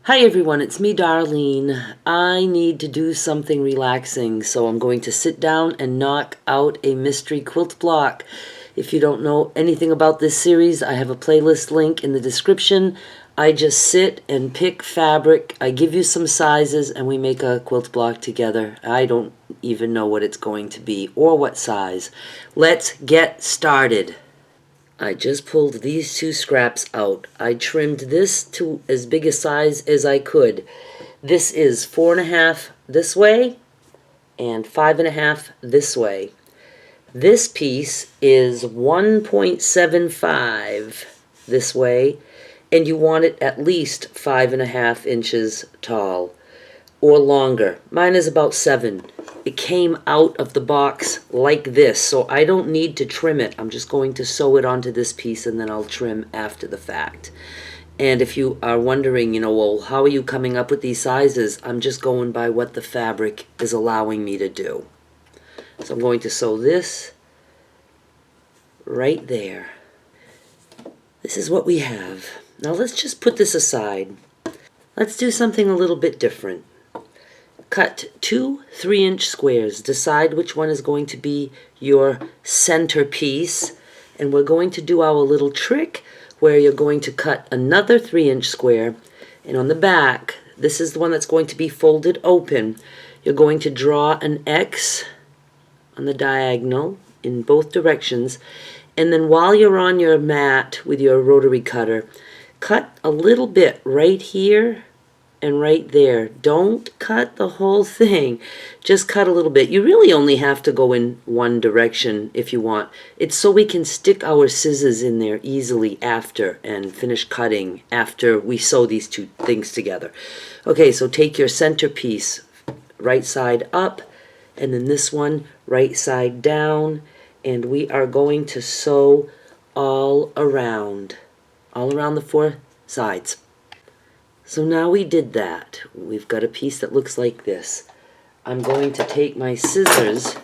Hi everyone, it's me Darlene. I need to do something relaxing, so I'm going to sit down and knock out a mystery quilt block. If you don't know anything about this series, I have a playlist link in the description. I just sit and pick fabric, I give you some sizes, and we make a quilt block together. I don't even know what it's going to be or what size. Let's get started. I just pulled these two scraps out. I trimmed this to as big a size as I could. This is 4.5 this way and 5.5 this way. This piece is 1.75 this way, and you want it at least 5.5 inches tall or longer. Mine is about 7. It came out of the box like this, so I don't need to trim it. I'm just going to sew it onto this piece and then I'll trim after the fact. And if you are wondering, well, how are you coming up with these sizes? I'm just going by what the fabric is allowing me to do. So I'm going to sew this right there. This is what we have. Now let's just put this aside. Let's do something a little bit different. Cut 2 3-inch squares. Decide which one is going to be your centerpiece. And we're going to do our little trick where you're going to cut another 3-inch square. And on the back, this is the one that's going to be folded open. You're going to draw an X on the diagonal in both directions. And then while you're on your mat with your rotary cutter, cut a little bit right here and right there. Don't cut the whole thing. Just cut a little bit. You really only have to go in one direction if you want. It's so we can stick our scissors in there easily after and finish cutting after we sew these two things together. Okay, so take your centerpiece right side up and then this one right side down, and we are going to sew all around the 4 sides. So now we did that. We've got a piece that looks like this. I'm going to take my scissors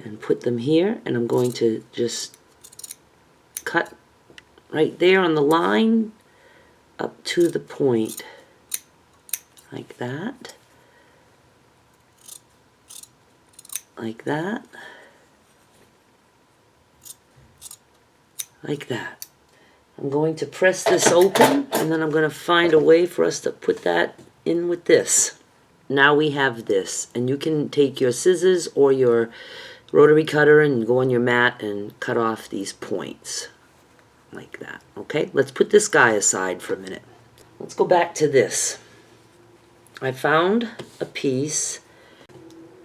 and put them here, and I'm going to just cut right there on the line up to the point, like that, like that, like that. I'm going to press this open, and then I'm going to find a way for us to put that in with this. Now we have this, and you can take your scissors or your rotary cutter and go on your mat and cut off these points like that. Okay, let's put this guy aside for a minute. Let's go back to this. I found a piece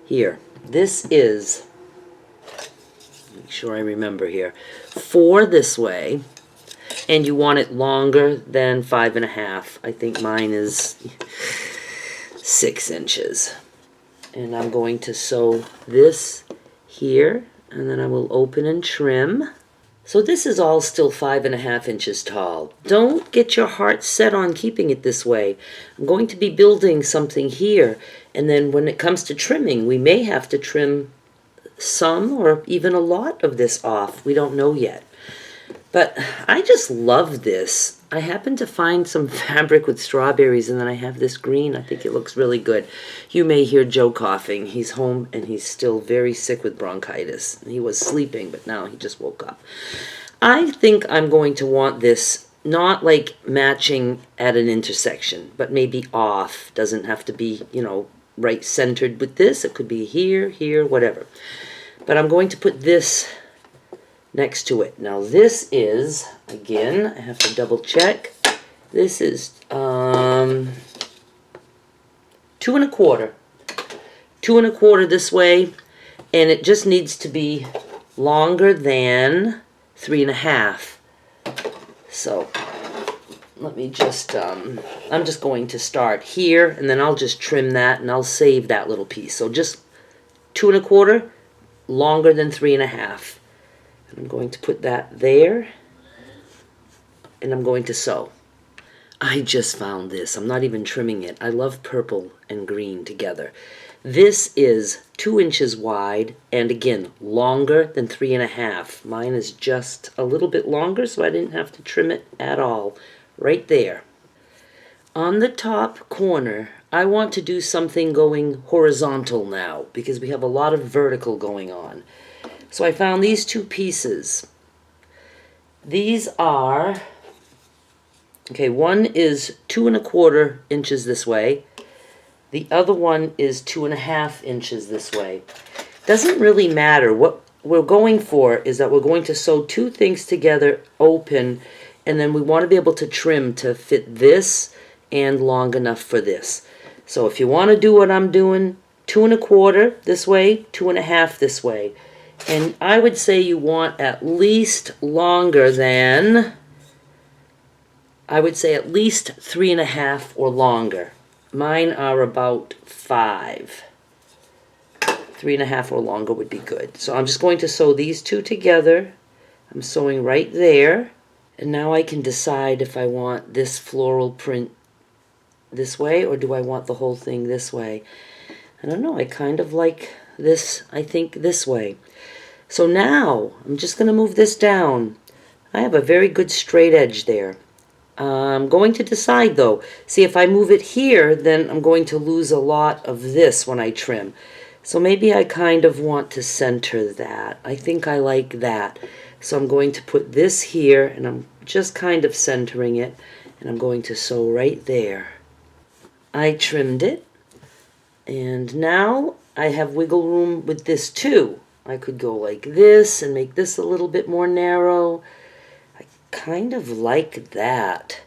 here. This is, make sure I remember here, 4 this way. And you want it longer than 5.5. I think mine is 6 inches. And I'm going to sew this here, and then I will open and trim. So this is all still 5.5 inches tall. Don't get your heart set on keeping it this way. I'm going to be building something here, and then when it comes to trimming, we may have to trim some or even a lot of this off. We don't know yet. But I just love this. I happened to find some fabric with strawberries, and then I have this green. I think it looks really good. You may hear Joe coughing. He's home, and he's still very sick with bronchitis. He was sleeping, but now he just woke up. I think I'm going to want this not like matching at an intersection, but maybe off. Doesn't have to be, right centered with this. It could be here, here, whatever. But I'm going to put this next to it. Now this is, again, I have to double check. This is 2 1/4. 2 1/4 this way, and it just needs to be longer than 3.5. So let me just, I'm just going to start here, and then I'll just trim that, and I'll save that little piece. So just 2 1/4, longer than 3.5. I'm going to put that there, and I'm going to sew. I just found this. I'm not even trimming it. I love purple and green together. This is 2 inches wide, and again, longer than 3.5. Mine is just a little bit longer, so I didn't have to trim it at all. Right there. On the top corner, I want to do something going horizontal now because we have a lot of vertical going on. So I found these two pieces. These are, okay, one is 2¼ inches this way. The other one is 2½ inches this way. Doesn't really matter. What we're going for is that we're going to sew two things together open, and then we want to be able to trim to fit this and long enough for this. So if you want to do what I'm doing, 2¼ this way, 2½ this way. And I would say you want at least longer than, I would say at least 3½ or longer. Mine are about 5. 3½ or longer would be good. So I'm just going to sew these two together. I'm sewing right there. And now I can decide if I want this floral print this way or do I want the whole thing this way. I don't know, I kind of like this, I think, this way. So now I'm just going to move this down. I have a very good straight edge there. I'm going to decide though. See, if I move it here, then I'm going to lose a lot of this when I trim. So maybe I kind of want to center that. I think I like that. So I'm going to put this here, and I'm just kind of centering it, and I'm going to sew right there. I trimmed it, and now I have wiggle room with this too. I could go like this and make this a little bit more narrow. I kind of like that.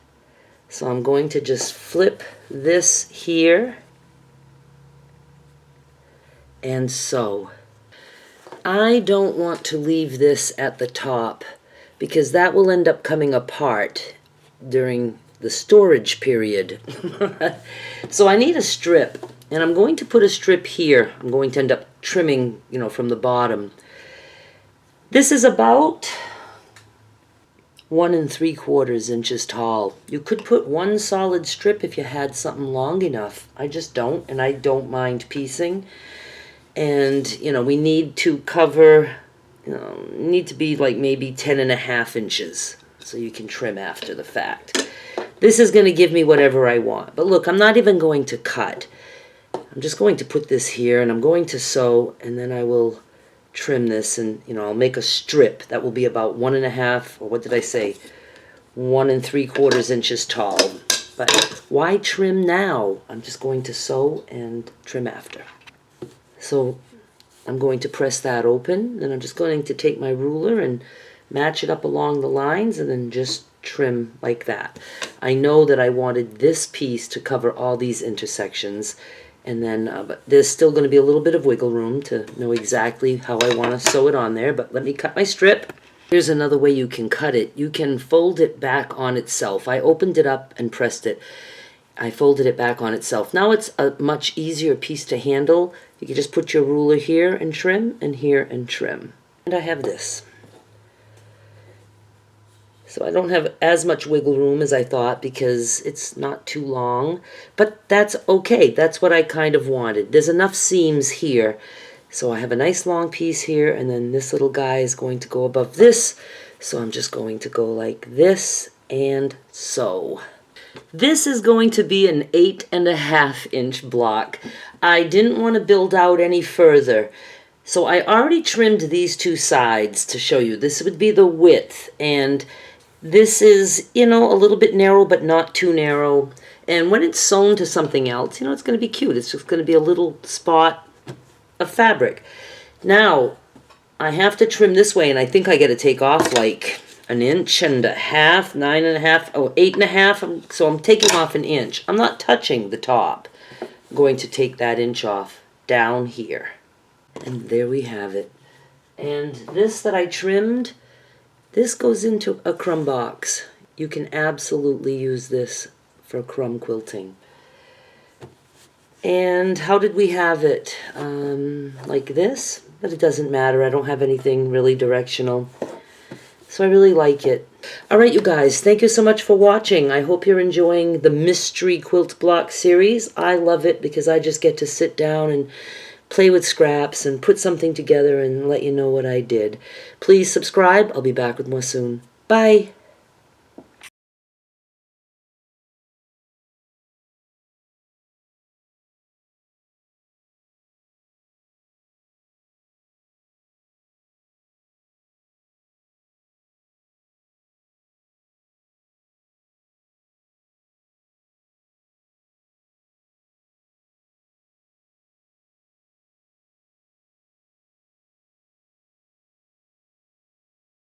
So I'm going to just flip this here and sew. I don't want to leave this at the top because that will end up coming apart during the storage period. So I need a strip, and I'm going to put a strip here. I'm going to end up trimming, you know, from the bottom. This is about 1 3/4 inches tall. You could put one solid strip if you had something long enough. I just don't, and I don't mind piecing. And, you know, we need to cover, need to be like maybe 10½ inches so you can trim after the fact. This is going to give me whatever I want. But look, I'm not even going to cut. I'm just going to put this here, and I'm going to sew, and then I will trim this, and, you know, I'll make a strip that will be about 1½ or what did I say, 1 3/4 inches tall. But why trim now? I'm just going to sew and trim after. So I'm going to press that open, and I'm just going to take my ruler and match it up along the lines and then just trim like that. I know that I wanted this piece to cover all these intersections, and then but there's still going to be a little bit of wiggle room to know exactly how I want to sew it on there. But let me cut my strip. Here's another way you can cut it. You can fold it back on itself. I opened it up and pressed it. I folded it back on itself. Now it's a much easier piece to handle. You can just put your ruler here and trim, and here and trim. And I have this. So I don't have as much wiggle room as I thought because it's not too long. But that's okay. That's what I kind of wanted. There's enough seams here. So I have a nice long piece here, and then this little guy is going to go above this. So I'm just going to go like this and sew. This is going to be an 8½ inch block. I didn't want to build out any further. So I already trimmed these two sides to show you. This would be the width, and this is, you know, a little bit narrow but not too narrow. And when it's sewn to something else, you know, it's going to be cute. It's just going to be a little spot of fabric. Now, I have to trim this way, and I think I got to take off like 1.5 inches, 9½, oh, 8½. So I'm taking off 1 inch. I'm not touching the top. I'm going to take that inch off down here. And there we have it. And this that I trimmed, this goes into a crumb box. You can absolutely use this for crumb quilting. And how did we have it? Like this, but it doesn't matter. I don't have anything really directional. So I really like it. All right, you guys, thank you so much for watching. I hope you're enjoying the Mystery Quilt Block series. I love it because I just get to sit down and play with scraps and put something together and let you know what I did. Please subscribe. I'll be back with more soon. Bye.